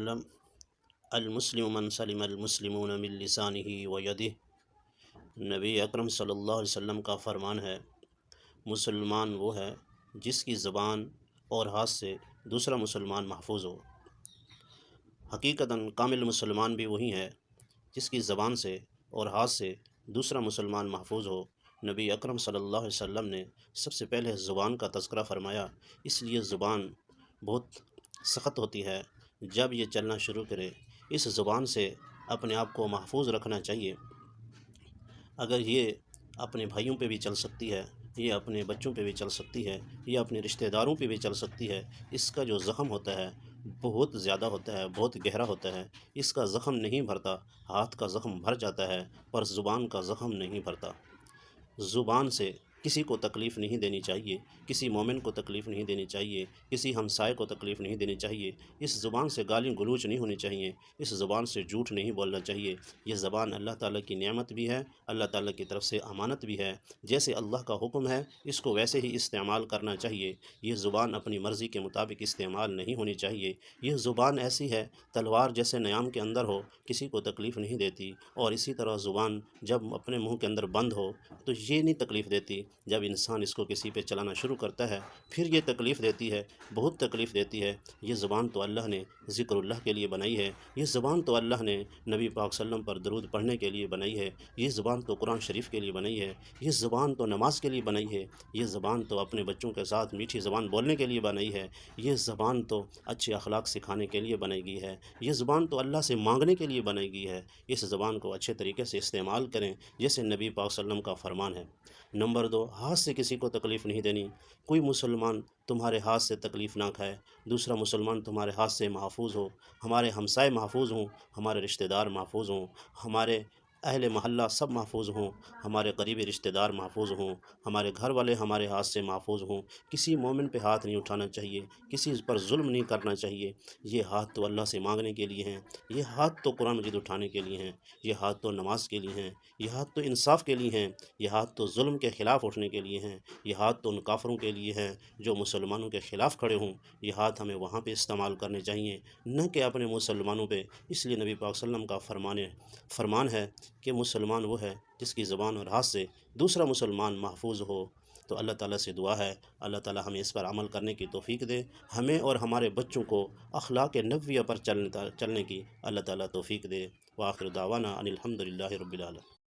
وسلم المسلم من سلم المسلمون من لسانه و یدہ۔ نبی اکرم صلی اللہ علیہ وسلم کا فرمان ہے، مسلمان وہ ہے جس کی زبان اور ہاتھ سے دوسرا مسلمان محفوظ ہو۔ حقیقتاً کامل مسلمان بھی وہی ہے جس کی زبان سے اور ہاتھ سے دوسرا مسلمان محفوظ ہو۔ نبی اکرم صلی اللہ علیہ وسلم نے سب سے پہلے زبان کا تذکرہ فرمایا، اس لیے زبان بہت سخت ہوتی ہے۔ جب یہ چلنا شروع کرے، اس زبان سے اپنے آپ کو محفوظ رکھنا چاہیے۔ اگر یہ اپنے بھائیوں پہ بھی چل سکتی ہے، یہ اپنے بچوں پہ بھی چل سکتی ہے، یہ اپنے رشتہ داروں پہ بھی چل سکتی ہے، اس کا جو زخم ہوتا ہے بہت زیادہ ہوتا ہے، بہت گہرا ہوتا ہے۔ اس کا زخم نہیں بھرتا، ہاتھ کا زخم بھر جاتا ہے پر زبان کا زخم نہیں بھرتا۔ زبان سے کسی کو تکلیف نہیں دینی چاہیے، کسی مومن کو تکلیف نہیں دینی چاہیے، کسی ہمسائے کو تکلیف نہیں دینی چاہیے۔ اس زبان سے گالی گلوچ نہیں ہونی چاہیے، اس زبان سے جھوٹ نہیں بولنا چاہیے۔ یہ زبان اللہ تعالیٰ کی نعمت بھی ہے، اللہ تعالیٰ کی طرف سے امانت بھی ہے۔ جیسے اللہ کا حکم ہے اس کو ویسے ہی استعمال کرنا چاہیے۔ یہ زبان اپنی مرضی کے مطابق استعمال نہیں ہونی چاہیے۔ یہ زبان ایسی ہے تلوار جیسے نیام کے اندر ہو، کسی کو تکلیف نہیں دیتی، اور اسی طرح زبان جب اپنے منہ کے اندر بند ہو تو یہ نہیں تکلیف دیتی، جب انسان اس کو کسی پہ چلانا شروع کرتا ہے پھر یہ تکلیف دیتی ہے، بہت تکلیف دیتی ہے۔ یہ زبان تو اللہ نے ذکر اللہ کے لیے بنائی ہے، یہ زبان تو اللہ نے نبی پاک صلی اللہ علیہ وسلم پر درود پڑھنے کے لیے بنائی ہے، یہ زبان تو قرآن شریف کے لیے بنائی ہے، یہ زبان تو نماز کے لیے بنائی ہے، یہ زبان تو اپنے بچوں کے ساتھ میٹھی زبان بولنے کے لیے بنائی ہے، یہ زبان تو اچھے اخلاق سکھانے کے لیے بنائی گئی ہے، یہ زبان تو اللہ سے مانگنے کے لیے بنائی گئی ہے۔ اس زبان کو اچھے طریقے سے استعمال کریں جیسے نبی پاک صلی اللہ علیہ وسلم کا فرمان ہے۔ نمبر 2، ہاتھ سے کسی کو تکلیف نہیں دینی۔ کوئی مسلمان تمہارے ہاتھ سے تکلیف نہ کھائے، دوسرا مسلمان تمہارے ہاتھ سے محفوظ ہو، ہمارے ہمسائے محفوظ ہوں، ہمارے رشتہ دار محفوظ ہوں، ہمارے اہل محلہ سب محفوظ ہوں، ہمارے قریبی رشتہ دار محفوظ ہوں، ہمارے گھر والے ہمارے ہاتھ سے محفوظ ہوں۔ کسی مومن پہ ہاتھ نہیں اٹھانا چاہیے، کسی پر ظلم نہیں کرنا چاہیے۔ یہ ہاتھ تو اللہ سے مانگنے کے لیے ہیں، یہ ہاتھ تو قرآن مجید اٹھانے کے لیے ہیں، یہ ہاتھ تو نماز کے لیے ہیں، یہ ہاتھ تو انصاف کے لیے ہیں، یہ ہاتھ تو ظلم کے خلاف اٹھنے کے لیے ہیں، یہ ہاتھ تو ان کافروں کے لیے ہیں جو مسلمانوں کے خلاف کھڑے ہوں۔ یہ ہاتھ ہمیں وہاں پہ استعمال کرنے چاہیے، نہ کہ اپنے مسلمانوں پہ۔ اس لیے نبی پاک صلی اللہ علیہ وسلم کا فرمان ہے کہ مسلمان وہ ہے جس کی زبان اور ہاتھ سے دوسرا مسلمان محفوظ ہو۔ تو اللہ تعالیٰ سے دعا ہے اللہ تعالیٰ ہمیں اس پر عمل کرنے کی توفیق دے، ہمیں اور ہمارے بچوں کو اخلاق نبویہ پر چلنے کی اللہ تعالیٰ توفیق دے۔ وآخر دعوانا ان الحمد للہ رب العالمین۔